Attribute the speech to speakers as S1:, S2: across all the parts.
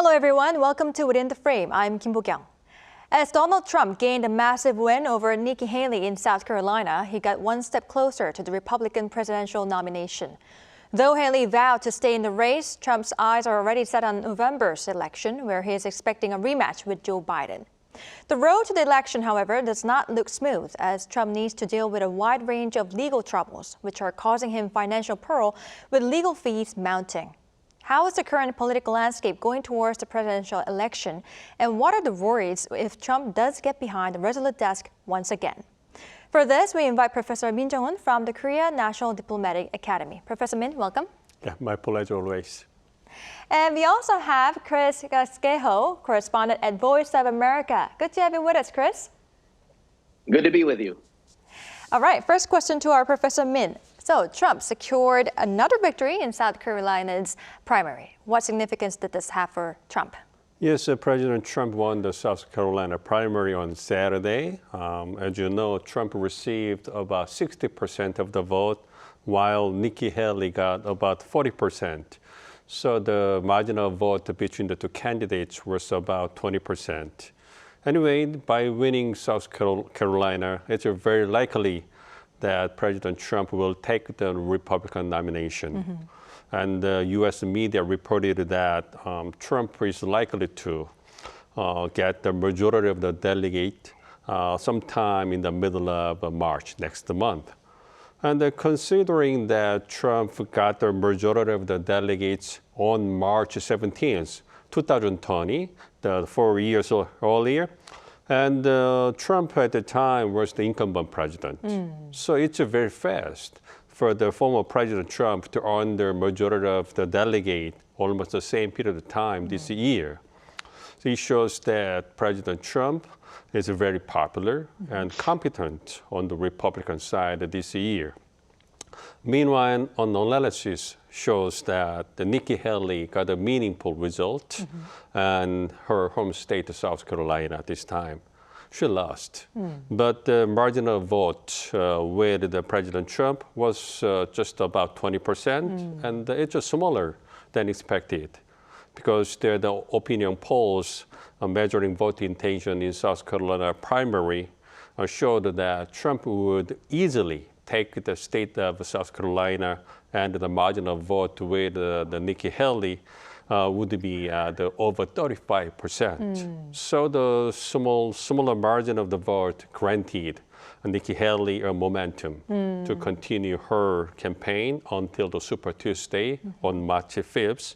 S1: Hello everyone, welcome to Within the Frame. I'm Kim Bo-kyung. As Donald Trump gained a massive win over Nikki Haley in South Carolina, he got one step closer to the Republican presidential nomination. Though Haley vowed to stay in the race, Trump's eyes are already set on November's election, where he is expecting a rematch with Joe Biden. The road to the election, however, does not look smooth, as Trump needs to deal with a wide range of legal troubles, which are causing him financial peril, with legal fees mounting. How is the current political landscape going towards the presidential election, and what are the worries if Trump does get behind the resolute desk once again? For this, we invite Professor Min Jung-un from the Korea National Diplomatic Academy. Professor Min, welcome.
S2: Yeah, my pleasure always.
S1: And we also have Chris Gasquejo, correspondent at Voice of America. Good to have you with us, Chris.
S3: Good to be with you.
S1: All right, first question to our Professor Min. So Trump secured another victory in South Carolina's primary. What significance did this have for Trump?
S2: Yes, President Trump won the South Carolina primary on Saturday. As you know, Trump received about 60% of the vote, while Nikki Haley got about 40%. So the margin of vote between the two candidates was about 20%. Anyway, by winning South Carolina, it's very likely that President Trump will take the Republican nomination. Mm-hmm. And the U.S. media reported that Trump is likely to get the majority of the delegate sometime in the middle of March next month. And considering that Trump got the majority of the delegates on March 17th, 2020, 4 years earlier, and Trump at the time was the incumbent president. So it's very fast for the former President Trump to earn the majority of the delegate almost the same period of time this year. So it shows that President Trump is very popular and competent on the Republican side this year. Meanwhile, an analysis shows that Nikki Haley got a meaningful result and her home state, South Carolina, this time. She lost. But the margin of vote with the President Trump was just about 20%, and it's smaller than expected because the opinion polls measuring vote intention in South Carolina primary showed that Trump would easily take the state of South Carolina, and the margin of vote with the Nikki Haley would be over 35%. So the smaller margin of the vote granted Nikki Haley a momentum to continue her campaign until the Super Tuesday on March 5th.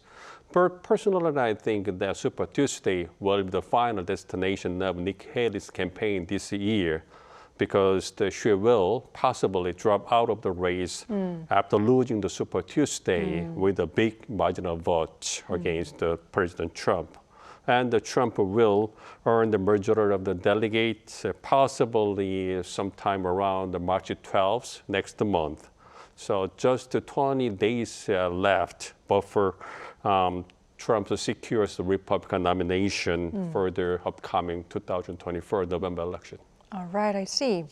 S2: But personally, I think that Super Tuesday will be the final destination of Nikki Haley's campaign this year, because she will possibly drop out of the race after losing the Super Tuesday with a big margin of vote against President Trump. And Trump will earn the majority of the delegates, possibly sometime around March 12th next month. So just 20 days left before Trump secures the Republican nomination for the upcoming 2024 November election.
S1: All right, I see.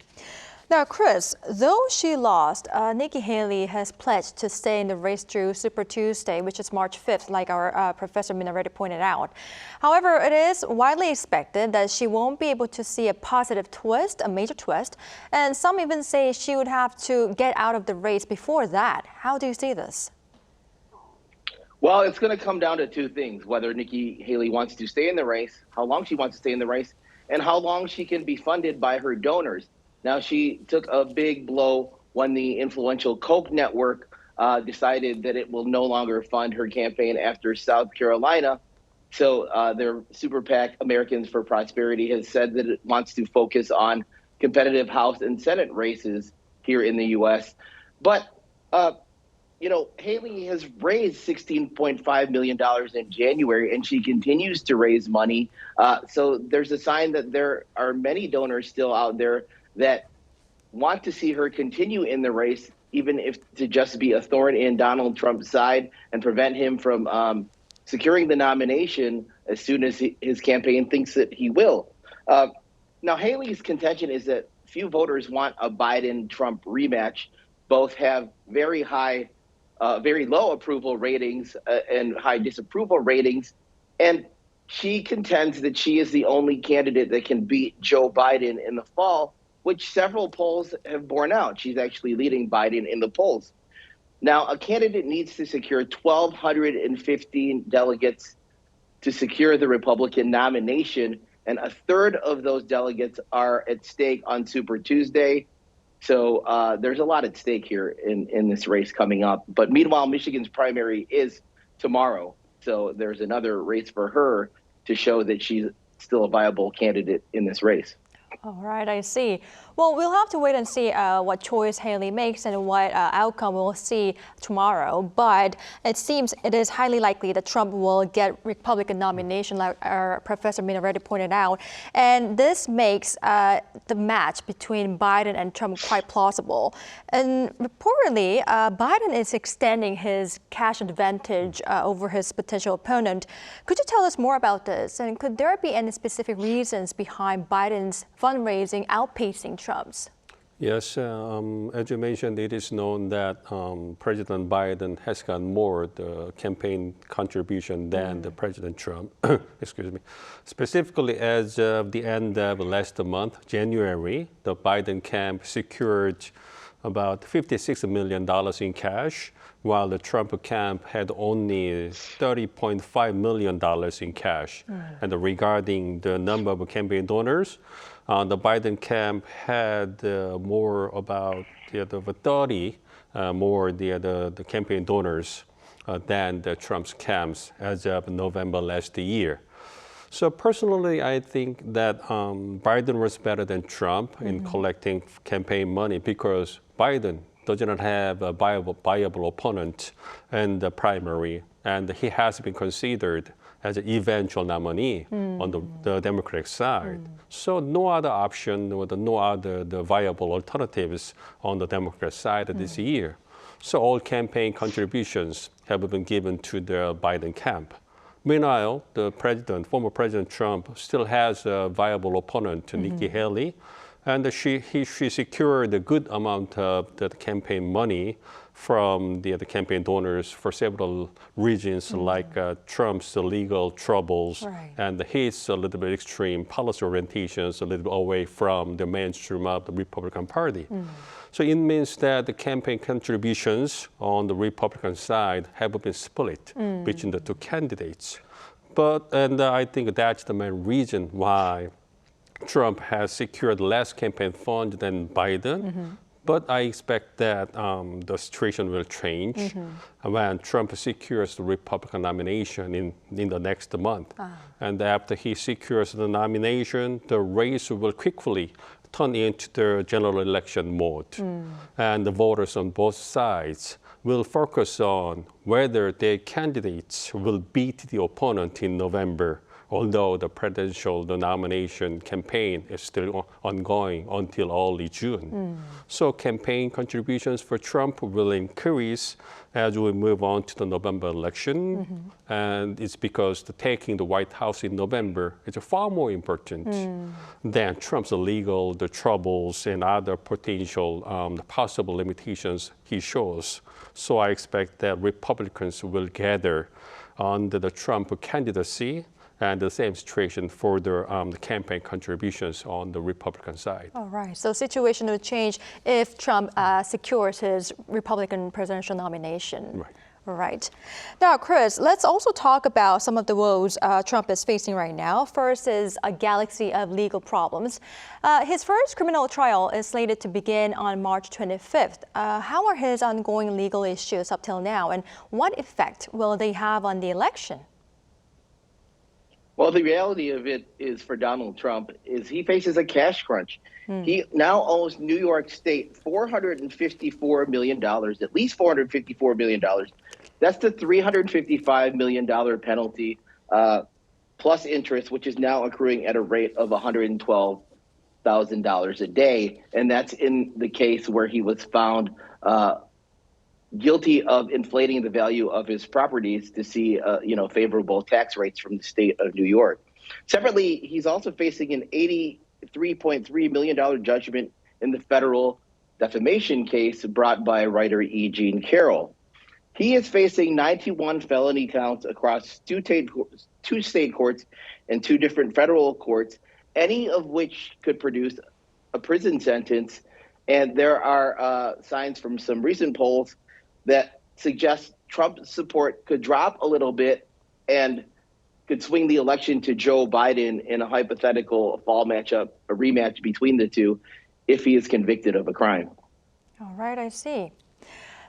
S1: Now, Chris, though she lost, Nikki Haley has pledged to stay in the race through Super Tuesday, which is March 5th, like our Professor Min already pointed out. However, it is widely expected that she won't be able to see a positive twist, a major twist, and some even say she would have to get out of the race before that. How do you see this?
S3: Well, it's going to come down to two things: whether Nikki Haley wants to stay in the race, how long she wants to stay in the race, and how long she can be funded by her donors. Now, she took a big blow when the influential Koch network decided that it will no longer fund her campaign after South Carolina. So their super PAC, Americans for Prosperity, has said that it wants to focus on competitive House and Senate races here in the U.S. But, Haley has raised $16.5 million in January, and she continues to raise money. So there's a sign that there are many donors still out there that want to see her continue in the race, even if to just be a thorn in Donald Trump's side and prevent him from securing the nomination as soon as his campaign thinks that he will. Now, Haley's contention is that few voters want a Biden-Trump rematch. Both have very low approval ratings and high disapproval ratings. And she contends that she is the only candidate that can beat Joe Biden in the fall, which several polls have borne out. She's actually leading Biden in the polls. Now, a candidate needs to secure 1,215 delegates to secure the Republican nomination, and a third of those delegates are at stake on Super Tuesday. So there's a lot at stake here in this race coming up. But meanwhile, Michigan's primary is tomorrow. So there's another race for her to show that she's still a viable candidate in this race.
S1: All right, I see. Well, we'll have to wait and see what choice Haley makes and what outcome we'll see tomorrow. But it seems it is highly likely that Trump will get Republican nomination, like our Professor Min already pointed out. And this makes the match between Biden and Trump quite plausible. And reportedly, Biden is extending his cash advantage over his potential opponent. Could you tell us more about this? And could there be any specific reasons behind Biden's fundraising outpacing Trump's?
S2: Yes, as you mentioned, it is known that President Biden has got more the campaign contribution than the President Trump. Excuse me. Specifically, as of the end of last month, January, the Biden camp secured about $56 million in cash, while the Trump camp had only $30.5 million in cash. And regarding the number of campaign donors, the Biden camp had more about 30 more the campaign donors than the Trump's camps as of November last year. So personally, I think that Biden was better than Trump in collecting campaign money because Biden does not have a viable opponent in the primary, and he has been considered as an eventual nominee on the Democratic side. So no other option or no other viable alternatives on the Democrat side this year. So all campaign contributions have been given to the Biden camp. Meanwhile, the former President Trump still has a viable opponent, Nikki Haley, and she secured a good amount of the campaign money from the campaign donors for several reasons, like Trump's legal troubles and his a little bit extreme policy orientations, a little bit away from the mainstream of the Republican Party. So it means that the campaign contributions on the Republican side have been split between the two candidates. And I think that's the main reason why Trump has secured less campaign funds than Biden. But I expect that the situation will change when Trump secures the Republican nomination in the next month. And after he secures the nomination, the race will quickly turn into the general election mode. And the voters on both sides will focus on whether their candidates will beat the opponent in November, although the presidential nomination campaign is still ongoing until early June. So campaign contributions for Trump will increase as we move on to the November election. And it's because taking the White House in November is far more important than Trump's legal troubles and other potential possible limitations he shows. So I expect that Republicans will gather under the Trump candidacy, and the same situation for the campaign contributions on the Republican side.
S1: All right, so situation will change if Trump secures his Republican presidential nomination. Right. Now, Chris, let's also talk about some of the woes Trump is facing right now. First is a galaxy of legal problems. His first criminal trial is slated to begin on March 25th. How are his ongoing legal issues up till now, and what effect will they have on the election?
S3: Well, the reality of it is for Donald Trump is he faces a cash crunch. He now owes New York State $454 million, at least $454 million. That's the $355 million penalty plus interest, which is now accruing at a rate of $112,000 a day. And that's in the case where he was found guilty of inflating the value of his properties to see, favorable tax rates from the state of New York. Separately, he's also facing an $83.3 million judgment in the federal defamation case brought by writer E. Jean Carroll. He is facing 91 felony counts across two state courts and two different federal courts, any of which could produce a prison sentence. And there are signs from some recent polls that suggest Trump's support could drop a little bit and could swing the election to Joe Biden in a hypothetical fall matchup, a rematch between the two, if he is convicted of a crime.
S1: All right, I see.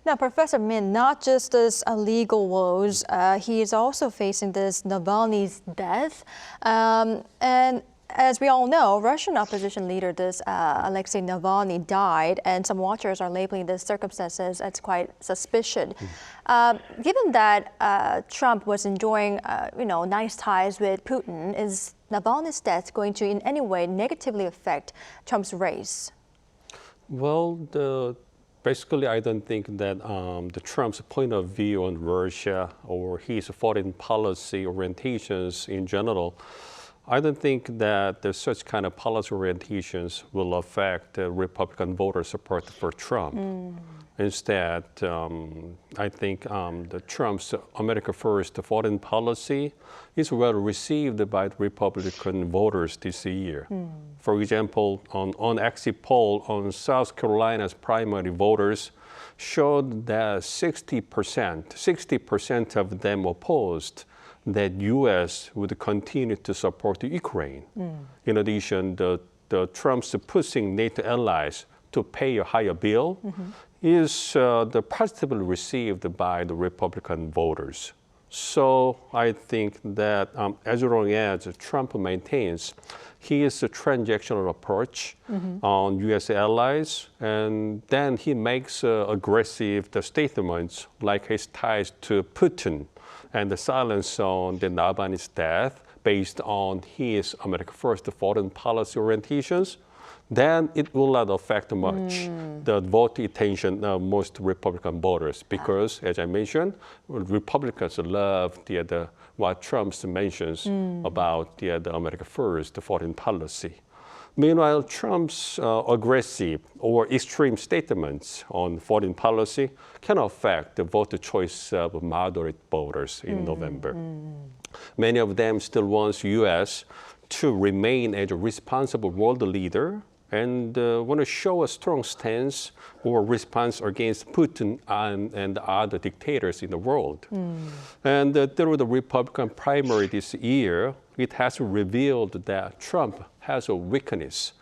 S1: Now, Professor Min, not just this legal woes, he is also facing this Navalny's death. And as we all know, Russian opposition leader this Alexei Navalny died, and some watchers are labeling the circumstances as quite suspicious. Given that Trump was enjoying, nice ties with Putin, is Navalny's death going to in any way negatively affect Trump's race?
S2: Well, basically, I don't think that the Trump's point of view on Russia or his foreign policy orientations in general, I don't think that such kind of policy orientations will affect Republican voter support for Trump. Instead, I think the Trump's America First foreign policy is well received by the Republican voters this year. For example, on exit poll on South Carolina's primary voters showed that 60% of them opposed that U.S. would continue to support Ukraine. In addition, the Trump's pushing NATO allies to pay a higher bill is positively received by the Republican voters. So I think that as long as Trump maintains his transactional approach on U.S. allies, and then he makes aggressive statements like his ties to Putin and the silence on the Navalny's death based on his America First foreign policy orientations, then it will not affect much the vote intention of most Republican voters because, as I mentioned, Republicans love what Trump mentions about the America First foreign policy. Meanwhile, Trump's aggressive or extreme statements on foreign policy can affect the voter choice of moderate voters in November. Many of them still want U.S. to remain as a responsible world leader and want to show a strong stance or response against Putin and other dictators in the world. And through the Republican primary this year, it has revealed that Trump has a weakness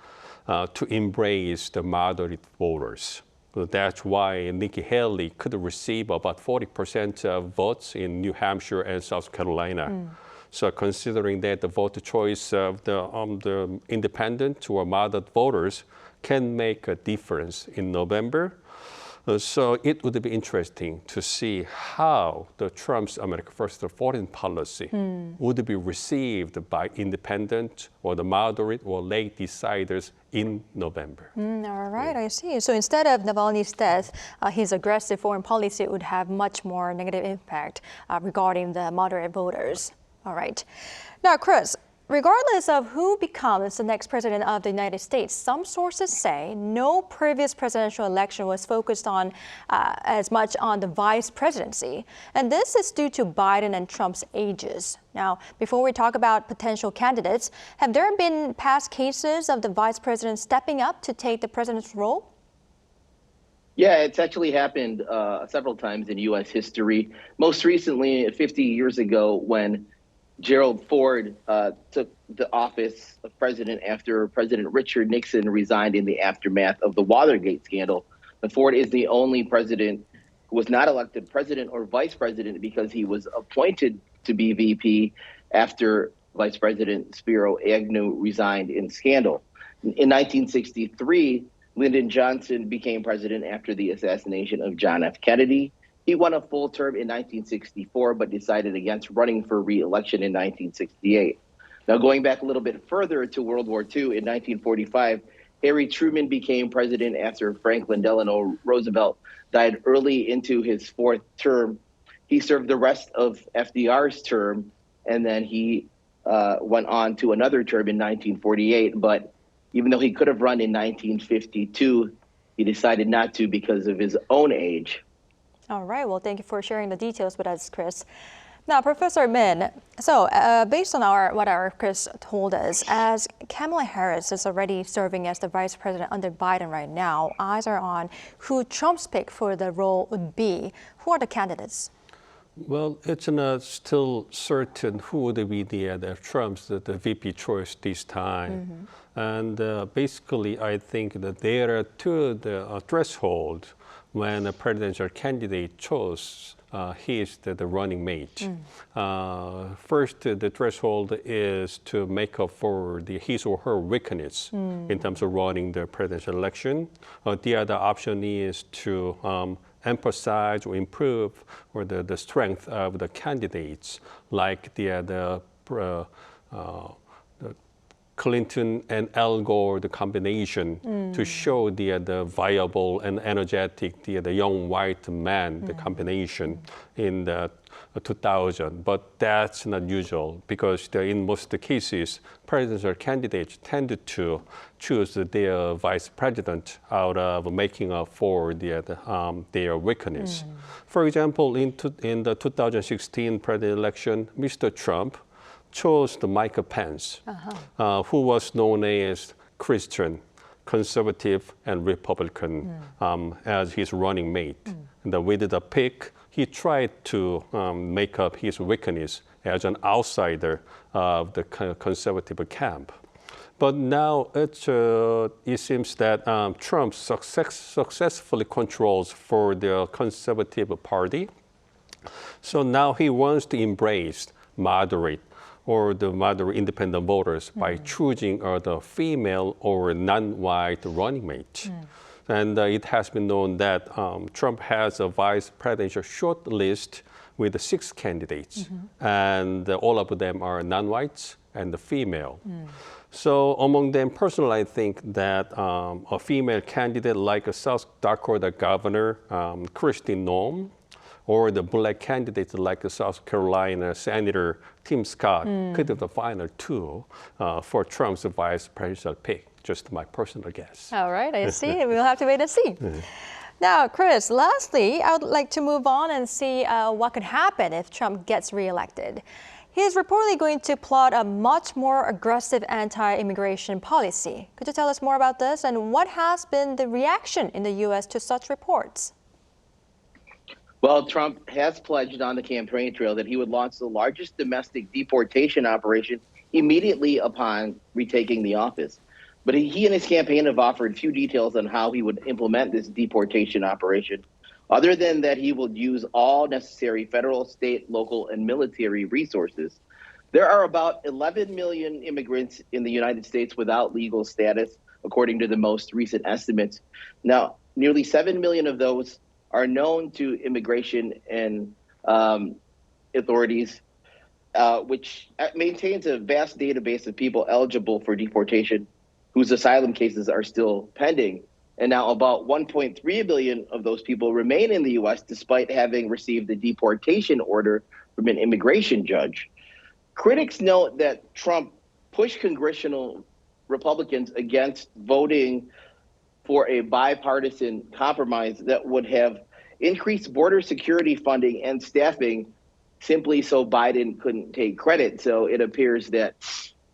S2: to embrace the moderate voters. That's why Nikki Haley could receive about 40% of votes in New Hampshire and South Carolina. So considering that the vote choice of the independent or moderate voters can make a difference in November, so it would be interesting to see how the Trump's America First foreign policy would be received by independent or the moderate or late deciders in November.
S1: All right, I see. So instead of Navalny's death, his aggressive foreign policy would have much more negative impact regarding the moderate voters. All right. Now, Chris, regardless of who becomes the next president of the United States, some sources say no previous presidential election was focused on as much on the vice presidency. And this is due to Biden and Trump's ages. Now, before we talk about potential candidates, have there been past cases of the vice president stepping up to take the president's role?
S3: Yeah, it's actually happened several times in U.S. history. Most recently, 50 years ago, when Gerald Ford took the office of president after President Richard Nixon resigned in the aftermath of the Watergate scandal. And Ford is the only president who was not elected president or vice president because he was appointed to be VP after Vice President Spiro Agnew resigned in scandal. In 1963, Lyndon Johnson became president after the assassination of John F. Kennedy. He won a full term in 1964, but decided against running for re-election in 1968. Now, going back a little bit further to World War II, in 1945, Harry Truman became president after Franklin Delano Roosevelt died early into his fourth term. He served the rest of FDR's term, and then he went on to another term in 1948. But even though he could have run in 1952, he decided not to because of his own age.
S1: All right. Well, thank you for sharing the details with us, Chris. Now, Professor Min, so based on what our Chris told us, as Kamala Harris is already serving as the vice president under Biden right now, eyes are on who Trump's pick for the role would be. Who are the candidates?
S2: Well, it's not still certain who would be the Trump's the VP choice this time. And basically, I think that there are two thresholds when a presidential candidate chose his the running mate. First, the threshold is to make up for his or her weakness in terms of running the presidential election. The other option is to emphasize or improve or the strength of the candidates, like the Clinton and Al Gore, the combination, to show the viable and energetic, the young white man, the combination in the 2000. But that's not usual because in most cases, presidential candidates tend to choose their vice president out of making up for their weakness. For example, in the 2016 presidential election, Mr. Trump chose the Mike Pence, who was known as Christian, conservative, and Republican as his running mate. And with the pick, he tried to make up his weakness as an outsider of the conservative camp. But now it seems that Trump successfully controls for the conservative party. So now he wants to embrace moderate independent voters by choosing the female or non-white running mate. And it has been known that Trump has a vice presidential short list with 6 candidates, and all of them are non-whites and female. So among them, personally, I think that a female candidate like a South Dakota Governor, Kristi Noem, or the black candidates like the South Carolina Senator Tim Scott could be the final 2 for Trump's vice presidential pick. Just my personal guess.
S1: All right, I see. We'll have to wait and see. Now, Chris, lastly, I would like to move on and see what could happen if Trump gets reelected. He's reportedly going to plot a much more aggressive anti-immigration policy. Could you tell us more about this and what has been the reaction in the U.S. to such reports?
S3: Well, Trump has pledged on the campaign trail that he would launch the largest domestic deportation operation immediately upon retaking the office. But he and his campaign have offered few details on how he would implement this deportation operation, other than that he will use all necessary federal, state, local, and military resources. There are about 11 million immigrants in the United States without legal status, according to the most recent estimates. Now, nearly 7 million of those are known to immigration and authorities, which maintains a vast database of people eligible for deportation whose asylum cases are still pending. And now about 1.3 billion of those people remain in the U.S. despite having received a deportation order from an immigration judge. Critics note that Trump pushed congressional Republicans against voting for a bipartisan compromise that would have increased border security funding and staffing simply so Biden couldn't take credit. So it appears that,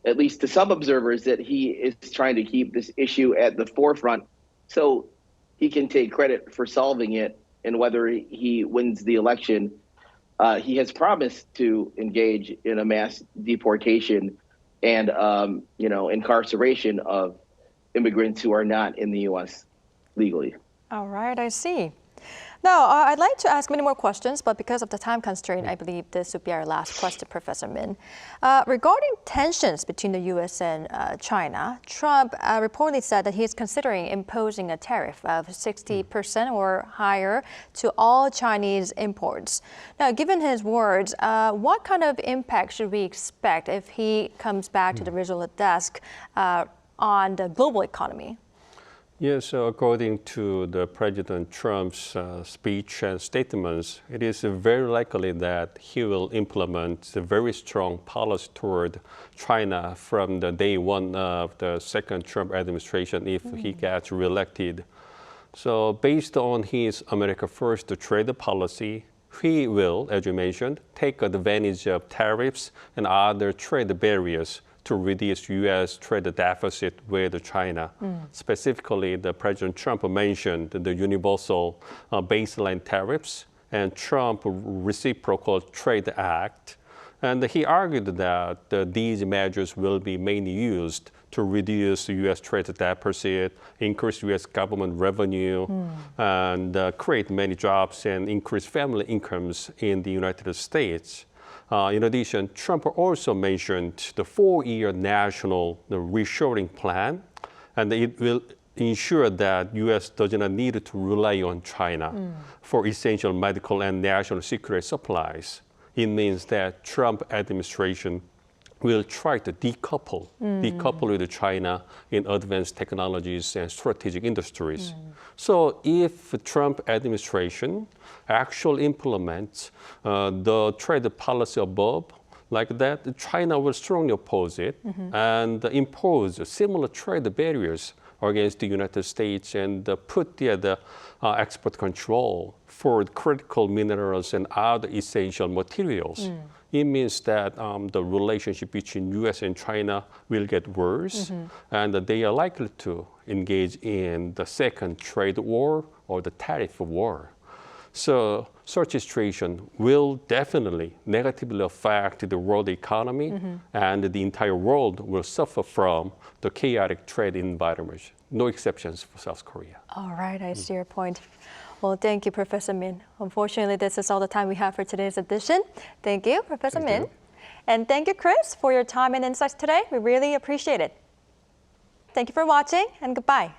S3: at least to some observers, that he is trying to keep this issue at the forefront so he can take credit for solving it. And whether he wins the election, he has promised to engage in a mass deportation and incarceration of immigrants who are not in the U.S. legally.
S1: All right, I see. Now, I'd like to ask many more questions, but because of the time constraint, I believe this would be our last question, Professor Min. Regarding tensions between the U.S. and China, Trump reportedly said that he is considering imposing a tariff of 60% or higher to all Chinese imports. Now, given his words, what kind of impact should we expect if he comes back to the original desk on the global economy?
S2: Yes, so according to the President Trump's speech and statements, it is very likely that he will implement a very strong policy toward China from the day one of the second Trump administration if he gets reelected. So based on his America First trade policy, he will, as you mentioned, take advantage of tariffs and other trade barriers to reduce U.S. trade deficit with China. Specifically, the President Trump mentioned the universal baseline tariffs and Trump Reciprocal Trade Act. And he argued that these measures will be mainly used to reduce the U.S. trade deficit, increase U.S. government revenue, and create many jobs and increase family incomes in the United States. In addition, Trump also mentioned the 4-year national reshoring plan, and it will ensure that U.S. does not need to rely on China for essential medical and national security supplies. It means that Trump administration will try to decouple with China in advanced technologies and strategic industries. So if Trump administration actually implements the trade policy above, like that, China will strongly oppose it and impose similar trade barriers against the United States and put the export control for critical minerals and other essential materials. It means that the relationship between U.S. and China will get worse, and they are likely to engage in the second trade war or the tariff war. So such a situation will definitely negatively affect the world economy, and the entire world will suffer from the chaotic trade environment. No exceptions for South Korea.
S1: All right, I see your point. Well, thank you, Professor Min. Unfortunately, this is all the time we have for today's edition. Thank you, Professor Min. And thank you, Chris, for your time and insights today. We really appreciate it. Thank you for watching, and goodbye.